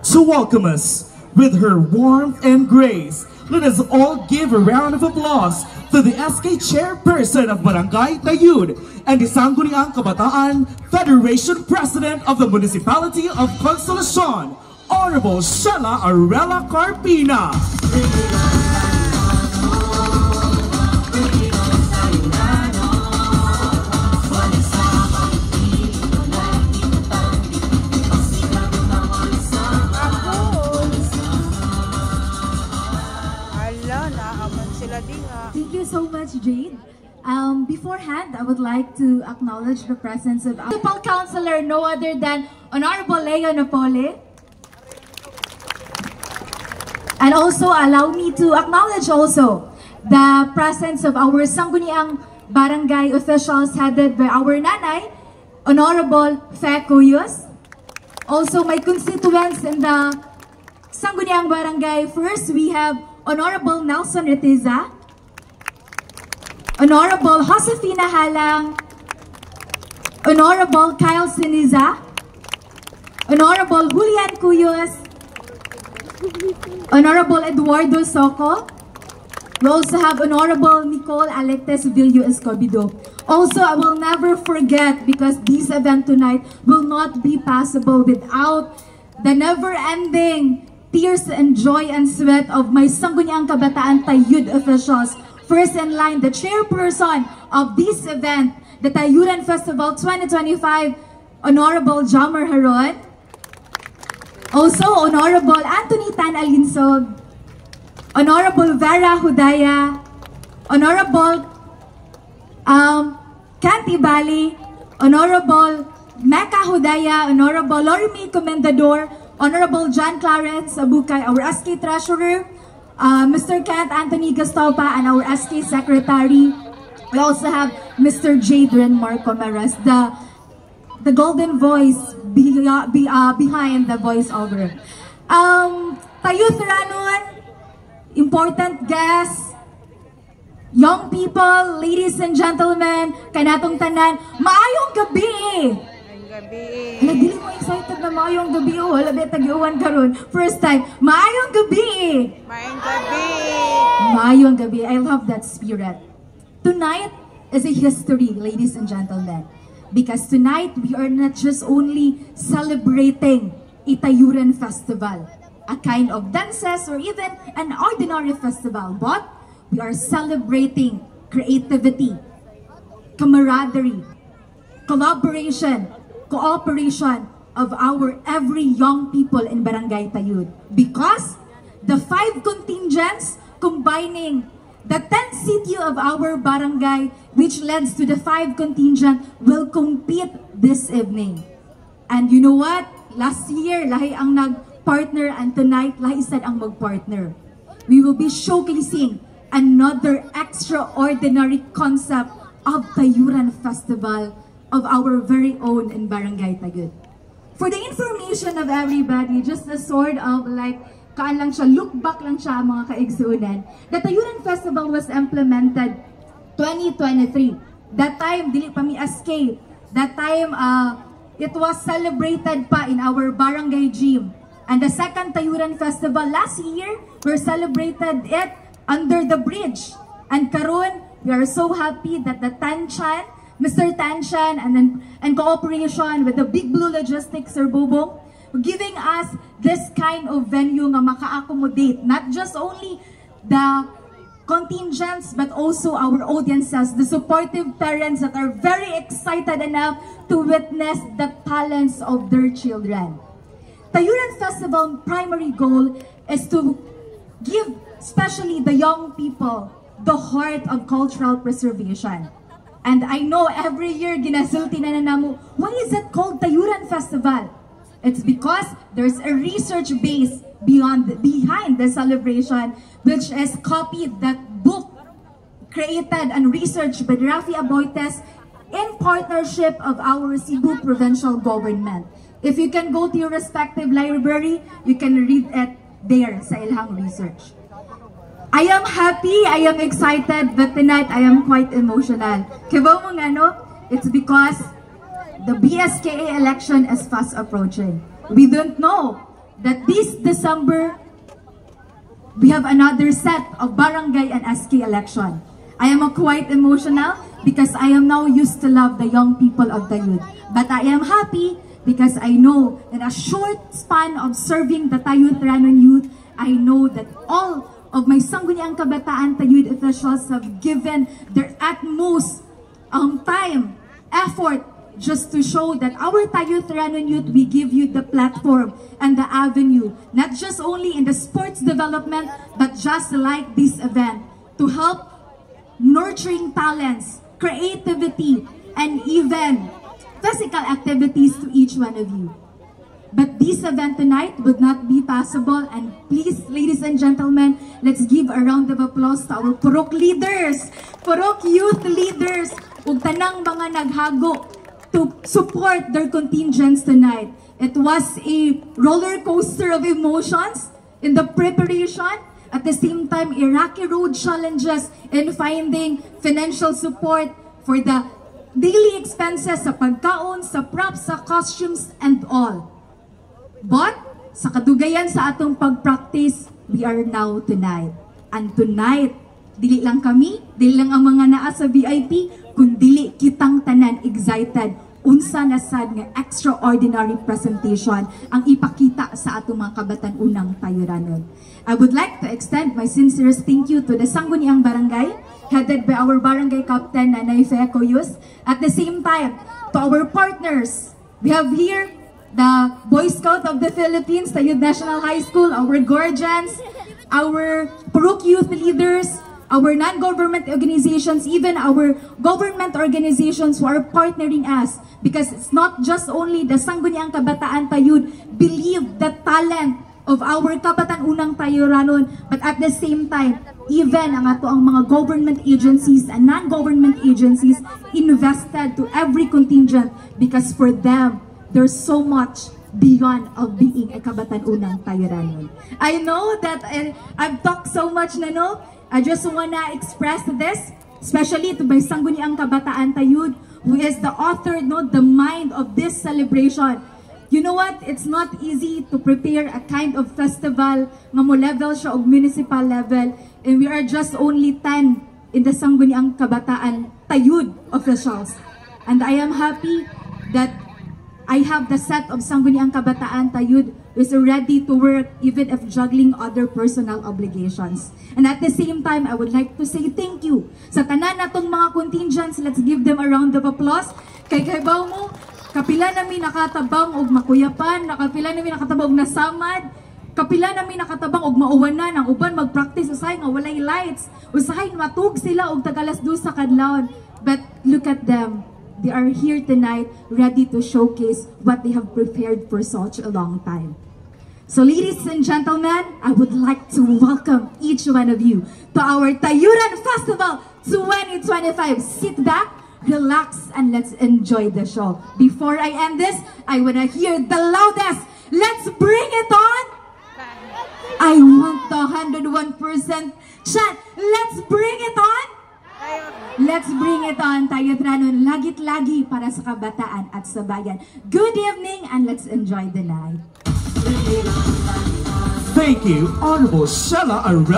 to welcome us with her warmth and grace. Let us all give a round of applause to the SK Chairperson of Barangay Tayud and the Sangguniang Kabataan Federation President of the Municipality of Consolacion, Honorable Shella Arella Carpina. Thank you so much, Jade. Beforehand, I would like to acknowledge the presence of our Municipal Councilor, no other than Honorable Leo Napole. And also, allow me to acknowledge also the presence of our Sangguniang Barangay officials headed by our Nanay, Honorable Fe Cuyos. Also, my constituents in the Sangguniang Barangay. First, we have Honorable Nelson Retiza, Honorable Josefina Halang, Honorable Kyle Siniza, Honorable Julian Cuyos, Honorable Eduardo Soco. We also have Honorable Nicole Alectes Villo Escobedo. Also, I will never forget, because this event tonight will not be possible without the never-ending tears and joy and sweat of my Sangguniang Kabataan Tayud officials. First in line, the chairperson of this event, the Tayuran Festival 2025, Honorable Jammer Haron. Also, Honorable Anthony Tan Alinsog, Honorable Vera Hudaya, Honorable Kanti Bali, Honorable Mecca Hudaya, Honorable Lorimi Comendador, Honorable John Clarence Abukay, our SK Treasurer, Mr. Kent Anthony Gastopa, and our SK Secretary. We also have Mr. Jadren Marco Maras, the golden voice behind the voiceover. Tayuth Ranon, important guests, young people, ladies and gentlemen, kanatong tanan, maayong gabi! Hala, dili mo excited na maayong gabi o. Hala, tag-iwan karon. First time, maayong gabi! Maayong gabi! Maayong gabi. I love that spirit. Tonight is a history, ladies and gentlemen. Because tonight, we are not just only celebrating Itayuran Festival, a kind of dances or even an ordinary festival, but we are celebrating creativity, camaraderie, collaboration, cooperation of our every young people in Barangay Tayud. Because the 5 contingents combining the 10th city of our barangay, which leads to the 5 contingent, will compete this evening. And you know what? Last year, lahi ang nag-partner, and tonight, lahi sad ang mag-partner. We will be showcasing another extraordinary concept of Tayuran Festival of our very own in Barangay Tayud. For the information of everybody, just a sort of like, kaan lang siya, look back lang siya mga kaigsuunan. The Tayuran Festival was implemented 2023. That time, dili pa mi SK. That time, it was celebrated pa in our barangay gym. And the second Tayuran Festival last year, we celebrated it under the bridge. And karon, we are so happy that the Tanchan, Mr. Tanchan, and cooperation with the Big Blue Logistics, Sir Bobong, giving us this kind of venue nga maka-accommodate not just only the contingents but also our audiences, the supportive parents that are very excited enough to witness the talents of their children. Tayuran Festival primary goal is to give especially the young people the heart of cultural preservation. And I know every year ginasulti na namo, why is it called Tayuran Festival? It's because there's a research base behind the celebration, which is copied, that book created and researched by Rafi Aboites in partnership of our Cebu provincial government. If you can go to your respective library, you can read it there sa ilang research. I am happy, I am excited, but tonight I am quite emotional. Kibaw mo nga no? It's because the BSKA election is fast approaching. We don't know that this December, we have another set of barangay and SK election. I am quite emotional because I am now used to love the young people of Tayud. But I am happy because I know in a short span of serving the Tayud Trianon youth, I know that all of my Sangguniang Kabataan Tayud officials have given their utmost time, effort, just to show that our Tayud Trianon youth, we give you the platform and the avenue, not just only in the sports development, but just like this event, to help nurturing talents, creativity, and even physical activities to each one of you. But this event tonight would not be possible, and please, ladies and gentlemen, let's give a round of applause to our Purok leaders, Purok youth leaders, ug tanang mga naghago to support their contingents tonight. It was a roller coaster of emotions in the preparation. At the same time, Iraqi road challenges in finding financial support for the daily expenses sa pagkaon, sa props, sa costumes, and all. But, sa kadugayan sa atong pag-practice, we are now tonight. And tonight, dili lang kami, dili lang ang mga naa sa VIP, kundi kitang tanan excited unsa na sad nga extraordinary presentation ang ipakita sa atong mga kabatan-unang Tayuranon. I would like to extend my sincerest thank you to the Sangguniang Barangay, headed by our barangay captain, Nanay Fea Coyos. At the same time, to our partners, we have here the Boy Scout of the Philippines, Tayud National High School, our guardians, our Purok youth leaders, our non-government organizations, even our government organizations who are partnering us, because it's not just only the Sangguniang Kabataan Tayud believe the talent of our Kabatan-unang Tayuranon, but at the same time, even ang ato ang mga government agencies and non-government agencies invested to every contingent, because for them, there's so much beyond of being a Kabatan-unang Tayuranon. I know that I've talked so much na, no? I just wanna express this, especially to my Sangguniang Kabataan Tayud, who is the author, no, the mind of this celebration. You know what? It's not easy to prepare a kind of festival nga mo level siya og municipal level, and we are just only 10 in the Sangguniang Kabataan Tayud officials. And I am happy that I have the set of Sangguniang Kabataan Tayud is ready to work even if juggling other personal obligations. And at the same time, I would like to say thank you sa tanan natong mga contingents. Let's give them a round of applause. Kay kaybaw mo, kapila namin nakatabang og makuyapan, kapila namin nakatabang og nasamad, kapila namin nakatabang og mauwanan, ang uban mag-practice usahay nga walay lights, usahay matug sila og tagalas 2 sa kadlawon. But look at them. They are here tonight, ready to showcase what they have prepared for such a long time. So ladies and gentlemen, I would like to welcome each one of you to our Tayuran Festival 2025. Sit back, relax, and let's enjoy the show. Before I end this, I want to hear the loudest. Let's bring it on! I want the 101% chant. Let's bring it on! Let's bring it on, Tayud Trianon, lagit-lagi para sa kabataan at sa bayan. Good evening, and let's enjoy the night. Thank you, Honorable Sheila Arel.